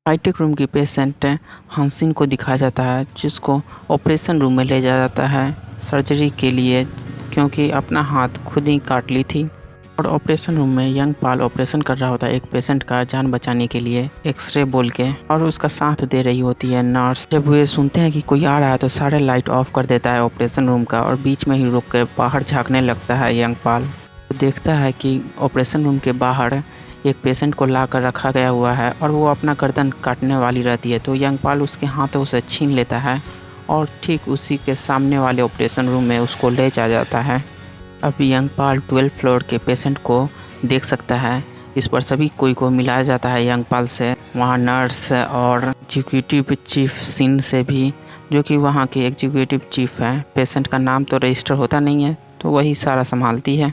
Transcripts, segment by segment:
Hi tech room की patient हांसिन को दिखाया जाता है, जिसको ऑपरेशन रूम में ले जाया जाता है सर्जरी के लिए, क्योंकि अपना हाथ खुद ही काट ली थी। और ऑपरेशन रूम में यंग पाल ऑपरेशन कर रहा होता है एक पेशेंट का जान बचाने के लिए, एक्सरे बोल के, और उसका साथ दे रही होती है नर्स। जब वे सुनते हैं कि कोई आ रहा है तो सारे लाइट ऑफ कर देता है ऑपरेशन रूम का, और बीच में ही रुक कर बाहर झाँकने लगता है यंग पाल। तो देखता है कि ऑपरेशन रूम के बाहर एक पेशेंट को ला कर रखा गया हुआ है और वो अपना गर्दन काटने वाली रहती है। तो यंग पाल उसके हाथों से छीन लेता है और ठीक उसी के सामने वाले ऑपरेशन रूम में उसको ले जाता है। अब यंग पाल 12 फ्लोर के पेशेंट को देख सकता है। इस पर सभी कोई को मिलाया जाता है यंग पाल से, वहाँ नर्स और एग्जीक्यूटिव चीफ सीन से भी, जो कि वहाँ के एग्जीक्यूटिव चीफ है। पेशेंट का नाम तो रजिस्टर होता नहीं है, तो वही सारा संभालती है।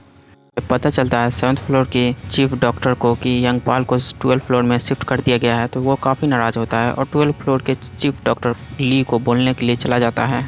पता चलता है 7th फ्लोर के चीफ डॉक्टर को कि यंग पाल को 12 फ्लोर में शिफ्ट कर दिया गया है, तो वो काफ़ी नाराज़ होता है और 12 फ्लोर के चीफ डॉक्टर ली को बोलने के लिए चला जाता है।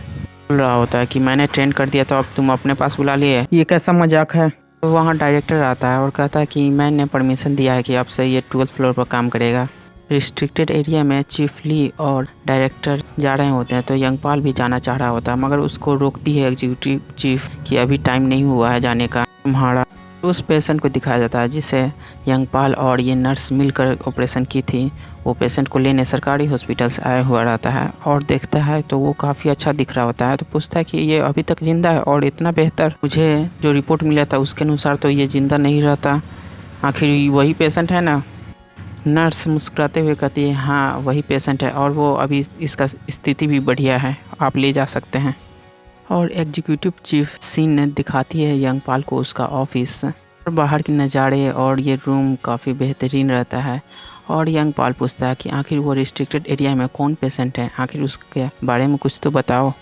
बोल रहा होता है कि मैंने ट्रेन कर दिया तो अब तुम अपने पास बुला लिए, ये कैसा मजाक है। तो वहाँ डायरेक्टर आता है और कहता है कि मैंने परमिशन दिया है कि अब से ये 12th फ्लोर पर काम करेगा। रिस्ट्रिक्टेड एरिया में चीफ ली और डायरेक्टर जा रहे होते हैं, तो यंग पाल भी जाना चाह रहा होता है, मगर उसको रोकती है एग्जीक्यूटिव चीफ कि अभी टाइम नहीं हुआ है जाने का तुम्हारा। उस पेशेंट को दिखाया जाता है जिसे यंग पाल और ये नर्स मिलकर ऑपरेशन की थी। वो पेशेंट को लेने सरकारी हॉस्पिटल से आया हुआ रहता है और देखता है तो वो काफ़ी अच्छा दिख रहा होता है। तो पूछता है कि ये अभी तक ज़िंदा है, और इतना बेहतर, मुझे जो रिपोर्ट मिला था उसके अनुसार तो ये ज़िंदा नहीं रहता, आखिर वही पेशेंट है ना। नर्स मुस्कुराते हुए कहती है हाँ वही पेशेंट है, और वो अभी इसका स्थिति भी बढ़िया है, आप ले जा सकते हैं। और एग्जीक्यूटिव चीफ सीन ने दिखाती है यंग पाल को उसका ऑफिस और बाहर के नज़ारे, और ये रूम काफ़ी बेहतरीन रहता है। और यंग पाल पूछता है कि आखिर वो रिस्ट्रिक्टेड एरिया में कौन पेशेंट है, आखिर उसके बारे में कुछ तो बताओ।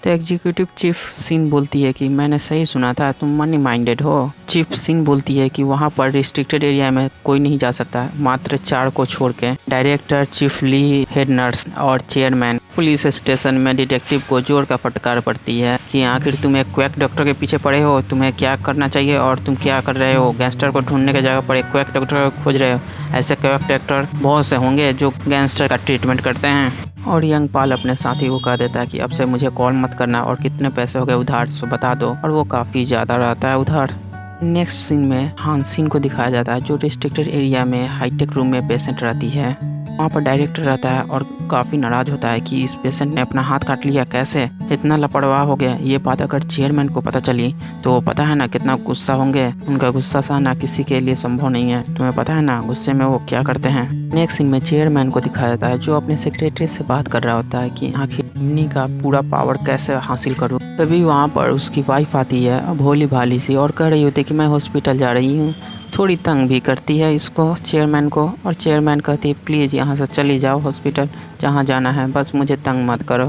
तो एग्जीक्यूटिव चीफ सीन बोलती है कि मैंने सही सुना था, तुम मनी माइंडेड हो। चीफ सीन बोलती है कि वहाँ पर रिस्ट्रिक्टेड एरिया में कोई नहीं जा सकता, मात्र 4 को छोड़ के, डायरेक्टर, चीफ ली, हेड नर्स और चेयरमैन। पुलिस स्टेशन में डिटेक्टिव को जोर का फटकार पड़ती है कि आखिर तुम एक क्वैक डॉक्टर के पीछे पड़े हो, तुम्हें क्या करना चाहिए और तुम क्या कर रहे हो। गैंगस्टर को ढूंढने की जगह पर एक क्वैक डॉक्टर को खोज रहे हो। ऐसे क्वैक डॉक्टर बहुत से होंगे जो गैंगस्टर का ट्रीटमेंट करते हैं। और यंग पाल अपने साथी को कह देता है कि अब से मुझे कॉल मत करना, और कितने पैसे हो गए उधार सो बता दो, और वो काफ़ी ज़्यादा रहता है उधार। नेक्स्ट सीन में हांसिन को दिखाया जाता है जो रिस्ट्रिक्टेड एरिया में हाईटेक रूम में पेशेंट रहती है। वहाँ पर डायरेक्टर रहता है और काफ़ी नाराज़ होता है कि इस पेशेंट ने अपना हाथ काट लिया, कैसे इतना लापरवाह हो गया। ये बात अगर चेयरमैन को पता चली तो पता है ना कितना गुस्सा होंगे, उनका गुस्सा सहना किसी के लिए संभव नहीं है, तुम्हें पता है ना गुस्से में वो क्या करते हैं। नेक्स्ट सीन में चेयरमैन को दिखाया जाता है जो अपने सेक्रेटरी से बात कर रहा होता है कि आखिर इमनी का पूरा पावर कैसे हासिल करूँ। तभी वहाँ पर उसकी वाइफ आती है भोली भाली सी, और कह रही होती है कि मैं हॉस्पिटल जा रही हूँ। थोड़ी तंग भी करती है इसको, चेयरमैन को, और चेयरमैन कहती है प्लीज़ यहाँ से चली जाओ हॉस्पिटल, जहाँ जाना है, बस मुझे तंग मत करो।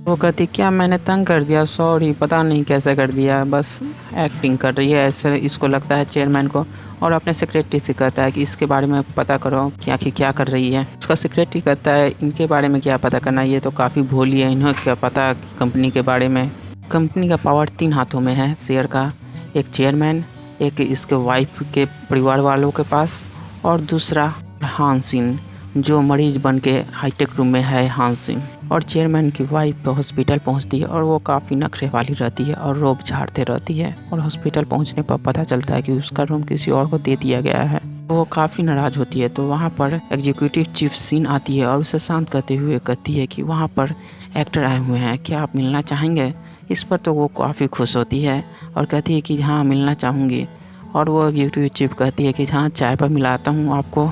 वो कहती क्या मैंने तंग कर दिया, सॉरी, पता नहीं कैसे कर दिया, बस एक्टिंग कर रही है ऐसे इसको लगता है चेयरमैन को। और अपने सेक्रेटरी से कहता है कि इसके बारे में पता करो कि आखिर क्या कर रही है। उसका सेक्रेटरी कहता है इनके बारे में क्या पता करना, ये तो काफ़ी भोली है, इन्हें क्या पता कंपनी के बारे में। कंपनी का पावर 3 हाथों में है शेयर का, एक चेयरमैन, एक इसके वाइफ के परिवार वालों के पास, और दूसरा हांसिन जो मरीज बन के हाईटेक रूम में है हांसिन। और चेयरमैन की वाइफ हॉस्पिटल पहुंचती है और वो काफ़ी नखरे वाली रहती है और रोब झाड़ते रहती है, और हॉस्पिटल पहुंचने पर पता चलता है कि उसका रूम किसी और को दे दिया गया है। वो काफ़ी नाराज़ होती है। तो वहाँ पर एग्जीक्यूटिव चीफ सीन आती है और उसे शांत करते हुए कहती है कि वहाँ पर एक्टर आए हुए हैं, क्या आप मिलना चाहेंगे। इस पर तो वो काफ़ी खुश होती है और कहती है कि हाँ मिलना चाहूँगी। और वो एग्जीक्यूटिव चीफ कहती है कि हाँ चाय पर मिलाता हूँ आपको।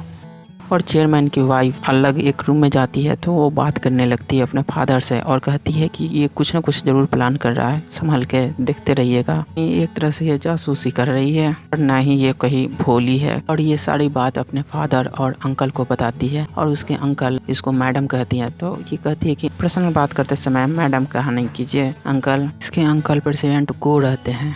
और चेयरमैन की वाइफ अलग एक रूम में जाती है तो वो बात करने लगती है अपने फादर से और कहती है कि ये कुछ ना कुछ ज़रूर प्लान कर रहा है, संभल के देखते रहिएगा। एक तरह से ये जासूसी कर रही है और ना ही ये कहीं भोली है। और ये सारी बात अपने फादर और अंकल को बताती है, और उसके अंकल इसको मैडम कहती है। तो ये कहती है कि पर्सनल बात करते समय मैडम कहा नहीं कीजिए अंकल। इसके अंकल प्रेसिडेंट को रहते हैं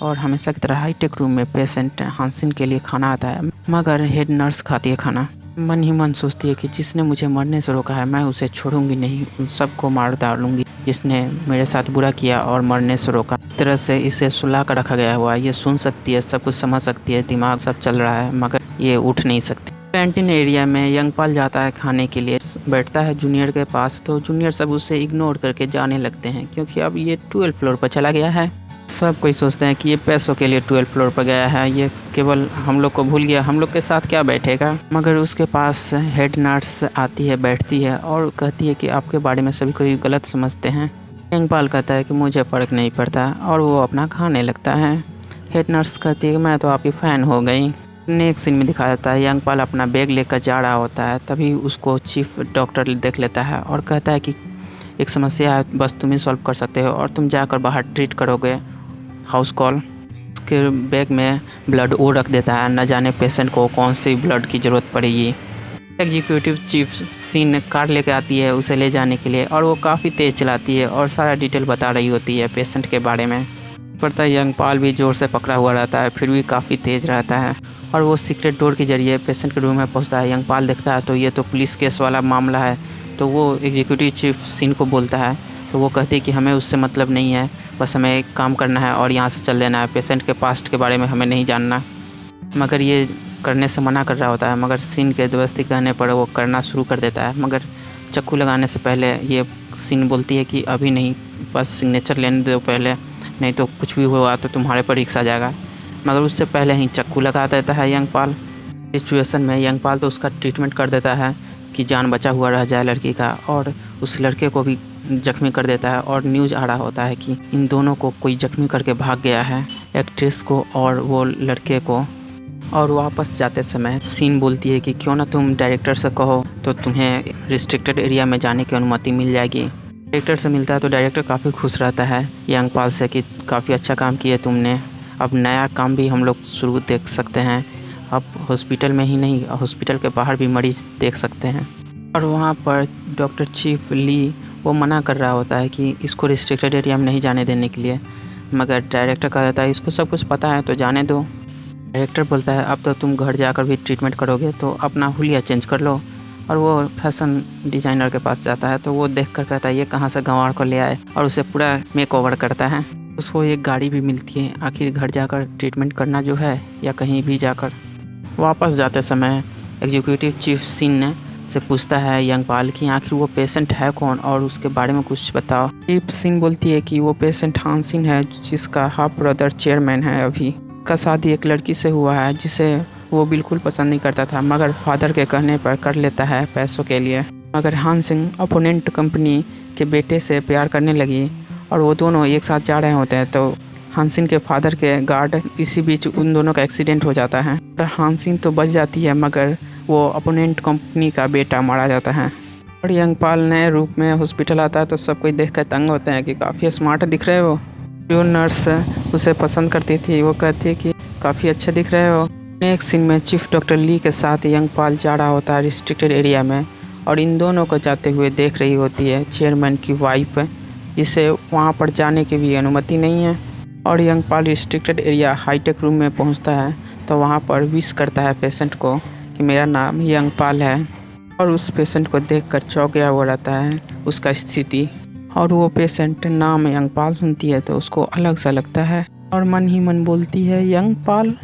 और हमेशा की तरह हाईटेक रूम में पेशेंट हांसिन के लिए खाना आता है, मगर हेड नर्स खाती है खाना। मन ही मन सोचती है कि जिसने मुझे मरने से रोका है मैं उसे छोड़ूंगी नहीं, उन सबको मार डालूंगी जिसने मेरे साथ बुरा किया और मरने से रोका। एक तरह से इसे सुला कर रखा गया हुआ है, ये सुन सकती है, सब कुछ समझ सकती है, दिमाग सब चल रहा है, मगर ये उठ नहीं सकती। कैंटीन एरिया में यंगपाल जाता है खाने के लिए, बैठता है जूनियर के पास, तो जूनियर सब उसे इग्नोर करके जाने लगते हैं क्योंकि अब ये 12 फ्लोर पर चला गया है। सब कोई सोचते हैं कि ये पैसों के लिए 12 फ्लोर पर गया है, ये केवल हम लोग को भूल गया, हम लोग के साथ क्या बैठेगा। मगर उसके पास हेड नर्स आती है, बैठती है और कहती है कि आपके बारे में सभी कोई गलत समझते हैं। यंगपाल कहता है कि मुझे फ़र्क नहीं पड़ता और वो अपना खाने लगता है। हेड नर्स कहती है कि मैं तो आपकी फ़ैन हो गई। नेक्स्ट सीन में दिखाया जाता है यंगपाल अपना बैग लेकर जा रहा होता है, तभी उसको चीफ डॉक्टर देख लेता है और कहता है कि एक समस्या है, बस तुम ही सॉल्व कर सकते हो और तुम जाकर बाहर ट्रीट करोगे, हाउस कॉल। उसके बैग में ब्लड वो रख देता है, न जाने पेशेंट को कौन सी ब्लड की ज़रूरत पड़ेगी। एग्जीक्यूटिव चीफ सीन कार लेकर आती है उसे ले जाने के लिए और वो काफ़ी तेज़ चलाती है और सारा डिटेल बता रही होती है पेशेंट के बारे में। पड़ता है यंगपाल भी ज़ोर से पकड़ा हुआ रहता है, फिर भी काफ़ी तेज़ रहता है और वो सीक्रेट डोर के जरिए पेशेंट के रूम में पहुंचता है। यंगपाल देखता है तो ये तो पुलिस केस वाला मामला है, तो वो एग्जीक्यूटिव चीफ सीन को बोलता है, तो वो कहती है कि हमें उससे मतलब नहीं है, बस हमें एक काम करना है और यहाँ से चल देना है, पेशेंट के पास्ट के बारे में हमें नहीं जानना। मगर ये करने से मना कर रहा होता है, मगर सीन के ज़बरदस्ती कहने पर वो करना शुरू कर देता है। मगर चाकू लगाने से पहले ये सीन बोलती है कि अभी नहीं, बस सिग्नेचर लेने दो पहले, नहीं तो कुछ भी हुआ तो तुम्हारे पर रिक्स आ जाएगा। मगर उससे पहले ही चाकू लगा देता है यंगपाल। सिचुएशन में यंगपाल तो उसका ट्रीटमेंट कर देता है कि जान बचा हुआ रह जाए लड़की का, और उस लड़के को भी जख्मी कर देता है और न्यूज़ आ रहा होता है कि इन दोनों को कोई जख्मी करके भाग गया है, एक्ट्रेस को और वो लड़के को। और वापस जाते समय सीन बोलती है कि क्यों ना तुम डायरेक्टर से कहो तो तुम्हें रिस्ट्रिक्टेड एरिया में जाने की अनुमति मिल जाएगी। डायरेक्टर से मिलता है तो डायरेक्टर काफ़ी खुश रहता है यंगपाल से कि काफ़ी अच्छा काम किया तुमने, अब नया काम भी हम लोग शुरू देख सकते हैं, अब हॉस्पिटल में ही नहीं हॉस्पिटल के बाहर भी मरीज़ देख सकते हैं। और वहाँ पर डॉक्टर चीफ ली वो मना कर रहा होता है कि इसको रिस्ट्रिक्टेड एरिया में नहीं जाने देने के लिए, मगर डायरेक्टर कह देता है इसको सब कुछ पता है तो जाने दो। डायरेक्टर बोलता है अब तो तुम घर जाकर भी ट्रीटमेंट करोगे तो अपना हुलिया चेंज कर लो, और वो फैशन डिज़ाइनर के पास जाता है तो वो देखकर कहता है ये कहाँ से गंवार को ले आए, और उसे पूरा मेक ओवर करता है। उसको एक गाड़ी भी मिलती है, आखिर घर जाकर ट्रीटमेंट करना जो है या कहीं भी जाकर। वापस जाते समय एग्जीक्यूटिव चीफ सीन से पूछता है यंगपाल कि आखिर वो पेशेंट है कौन और उसके बारे में कुछ बताओ। चीफ सीन बोलती है कि वो पेशेंट हांसिन है जिसका हाफ ब्रदर चेयरमैन है, अभी का शादी एक लड़की से हुआ है जिसे वो बिल्कुल पसंद नहीं करता था, मगर फादर के कहने पर कर लेता है पैसों के लिए। मगर हांसिन अपोनेंट कंपनी के बेटे से प्यार करने लगी और वो दोनों एक साथ जा रहे होते हैं, तो हांसिन के फादर के गार्ड इसी बीच उन दोनों का एक्सीडेंट हो जाता है। तो हांसिन तो बच जाती है मगर वो अपोनेंट कंपनी का बेटा मारा जाता है। और यंगपाल नए रूप में हॉस्पिटल आता है तो सब कोई देख कर तंग होते हैं कि काफ़ी स्मार्ट दिख रहे हो। जो नर्स उसे पसंद करती थी वो कहती है कि काफ़ी अच्छे दिख रहे हो। नेक्स्ट सीन में चीफ डॉक्टर ली के साथ यंगपाल जा रहा होता है रिस्ट्रिक्टेड एरिया में, और इन दोनों को जाते हुए देख रही होती है चेयरमैन की वाइफ, जिसे वहाँ पर जाने की भी अनुमति नहीं है। और यंगपाल रिस्ट्रिक्टेड एरिया हाईटेक रूम में पहुँचता है तो वहाँ पर विश करता है पेशेंट को कि मेरा नाम यंगपाल है, और उस पेशेंट को देखकर चौंक गया हुआ रहता है उसका स्थिति। और वो पेशेंट नाम यंगपाल सुनती है तो उसको अलग सा लगता है और मन ही मन बोलती है यंगपाल।